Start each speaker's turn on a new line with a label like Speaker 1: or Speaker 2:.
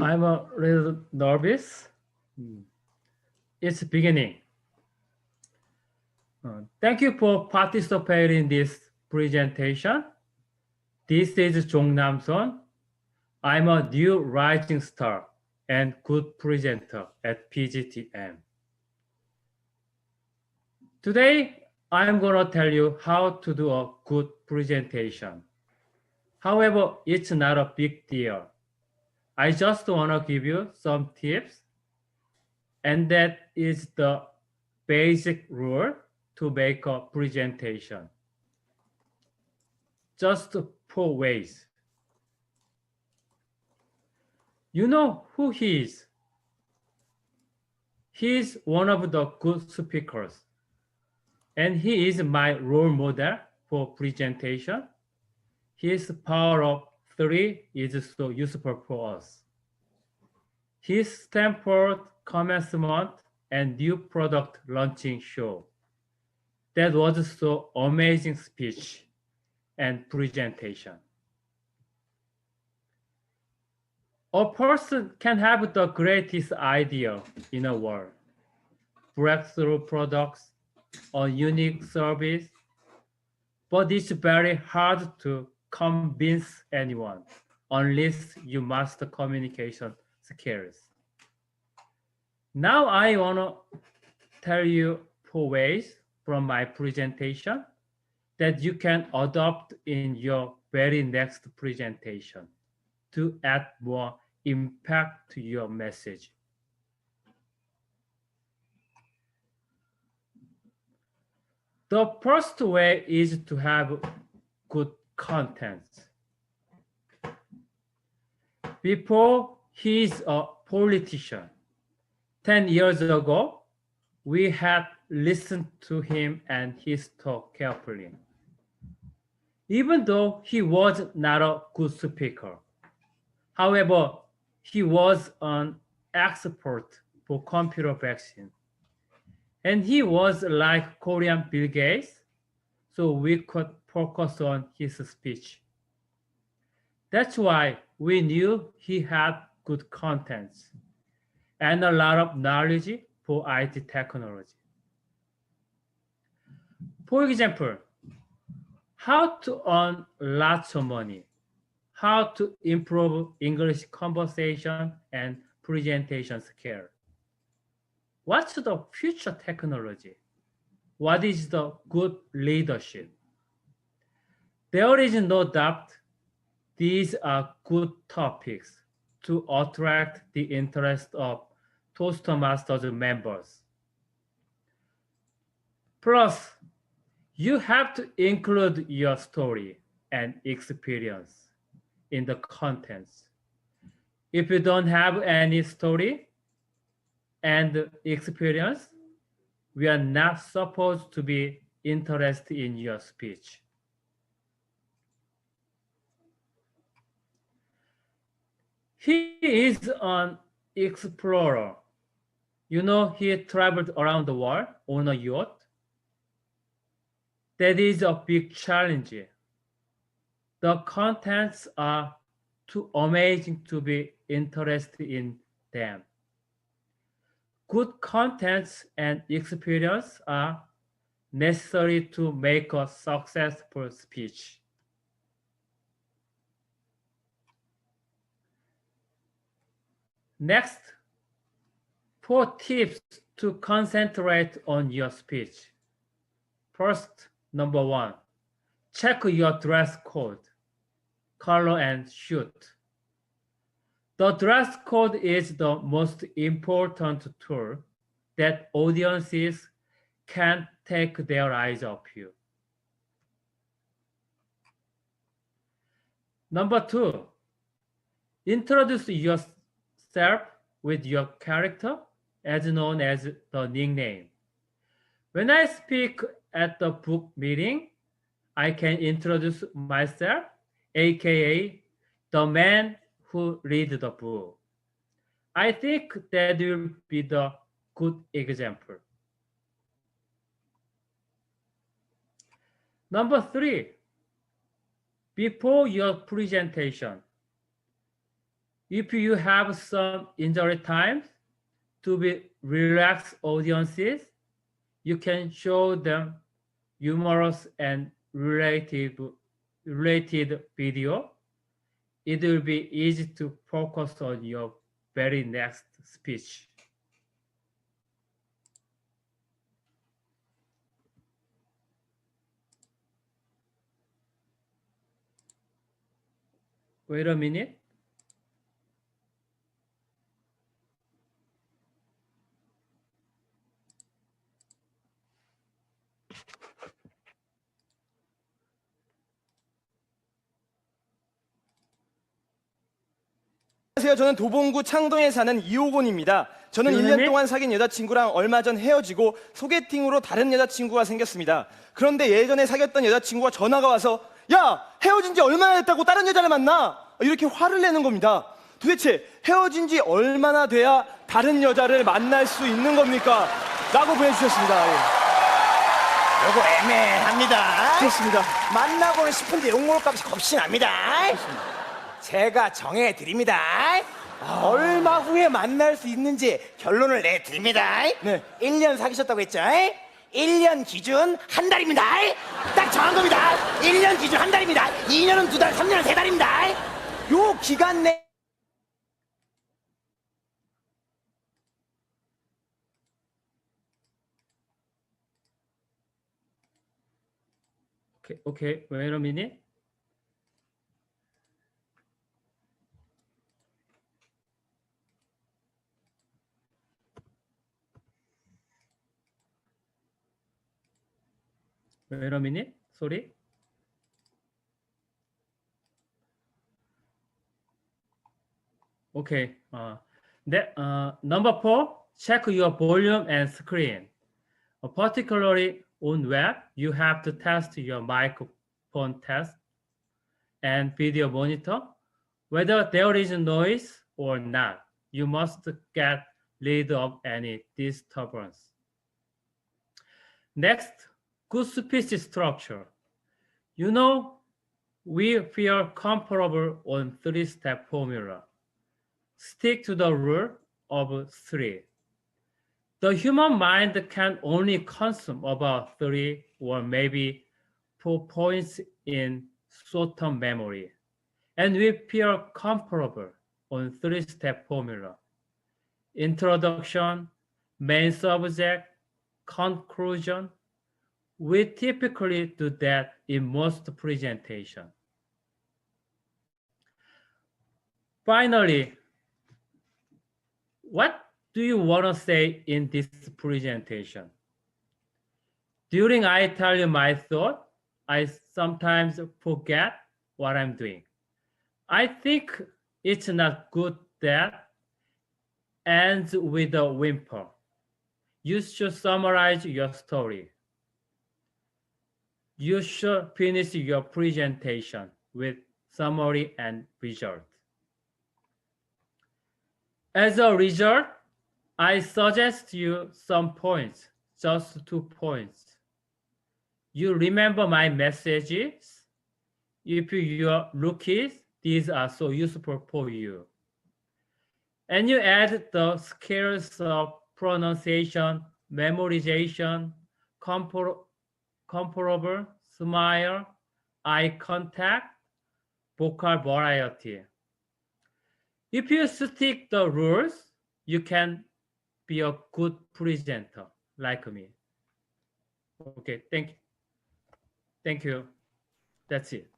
Speaker 1: I'm a little nervous. Hmm. It's beginning. Thank you for participating in this presentation. This is Jong Nam-son. I'm a new rising star and good presenter at PGTM. Today, I'm going to tell you how to do a good presentation. However, it's not a big deal. I just want to give you some tips, and that is the basic rule to make a presentation. Just 4 ways. You know who he is. He is one of the good speakers, and he is my role model for presentation. His power of 3 is so useful for us. His Stanford commencement and new product launching show. That was so amazing speech and presentation. A person can have the greatest idea in the world, breakthrough products, a unique service, but it's very hard to convince anyone unless you master communication skills. Now I want to tell you 4 ways from my presentation that you can adopt in your very next presentation to add more impact to your message. The first way is to have good content. Before he's a politician, 10 years ago, we had listened to him and his talk carefully. Even though he was not a good speaker. However, he was an expert for computer vaccine. And he was like Korean Bill Gates, so we could focus on his speech. That's why we knew he had good contents and a lot of knowledge for IT technology. For example, how to earn lots of money, how to improve English conversation and presentation skill. What's the future technology? What is the good leadership? There is no doubt these are good topics to attract the interest of Toastmasters members. Plus, you have to include your story and experience in the contents. If you don't have any story and experience, we are not supposed to be interested in your speech. He is an explorer. You know, he traveled around the world on a yacht. That is a big challenge. The contents are too amazing to be interested in them. Good contents and experience are necessary to make a successful speech. Next, 4 tips to concentrate on your speech. First, number 1, check your dress code, color and shoot. The dress code is the most important tool that audiences can't take their eyes off you. Number 2, introduce yourself with your character, as known as the nickname. When I speak at the book meeting, I can introduce myself, aka the man who read the book. I think that will be the good example. Number 3, before your presentation, If you have some injury times to be relaxed audiences, you can show them humorous and related video. It will be easy to focus on your very next speech. Wait a minute.
Speaker 2: 안녕하세요. 저는 도봉구 창동에 사는 이호곤입니다. 저는 1년 동안 사귄 여자친구랑 얼마 전 헤어지고 소개팅으로 다른 여자친구가 생겼습니다. 그런데 예전에 사귀었던 여자친구가 전화가 와서 야! 헤어진 지 얼마나 됐다고 다른 여자를 만나! 이렇게 화를 내는 겁니다. 도대체 헤어진 지 얼마나 돼야 다른 여자를 만날 수 있는 겁니까? 라고 보내주셨습니다. 예.
Speaker 3: 요거 애매합니다.
Speaker 2: 그렇습니다.
Speaker 3: 만나고는 싶은데 용모값이 겁이 납니다. 제가 정해드립니다. 얼마 후에 만날 수 있는지 결론을 내드립니다.
Speaker 2: 네.
Speaker 3: 1년 사귀셨다고 했죠? 1년 기준 한 달입니다. 딱 정한 겁니다. 1년 기준 한 달입니다. 2년은 2달, 3년은 3달입니다. 요 기간 내
Speaker 1: Okay, wait a minute. Wait a minute. Sorry. Okay. Number 4, check your volume and screen. Particularly on web, you have to test your microphone test and video monitor. Whether there is noise or not, you must get rid of any disturbance. Next, good speech structure. You know, we feel comfortable on 3-step formula. Stick to the rule of 3. The human mind can only consume about 3 or maybe 4 points in short-term memory. And we feel comfortable on 3-step formula. Introduction, main subject, conclusion. We typically do that in most presentations. Finally, what do you want to say in this presentation? During I tell you my thought, I sometimes forget what I'm doing. I think it's not good that ends with a whimper. You should summarize your story. You should finish your presentation with summary and result. As a result, I suggest you some points, just 2 points. You remember my messages? If you're rookies, these are so useful for you. And you add the skills of pronunciation, memorization, comparable, smile, eye contact, vocal variety. If you stick the rules, you can be a good presenter like me. Okay, thank you. That's it.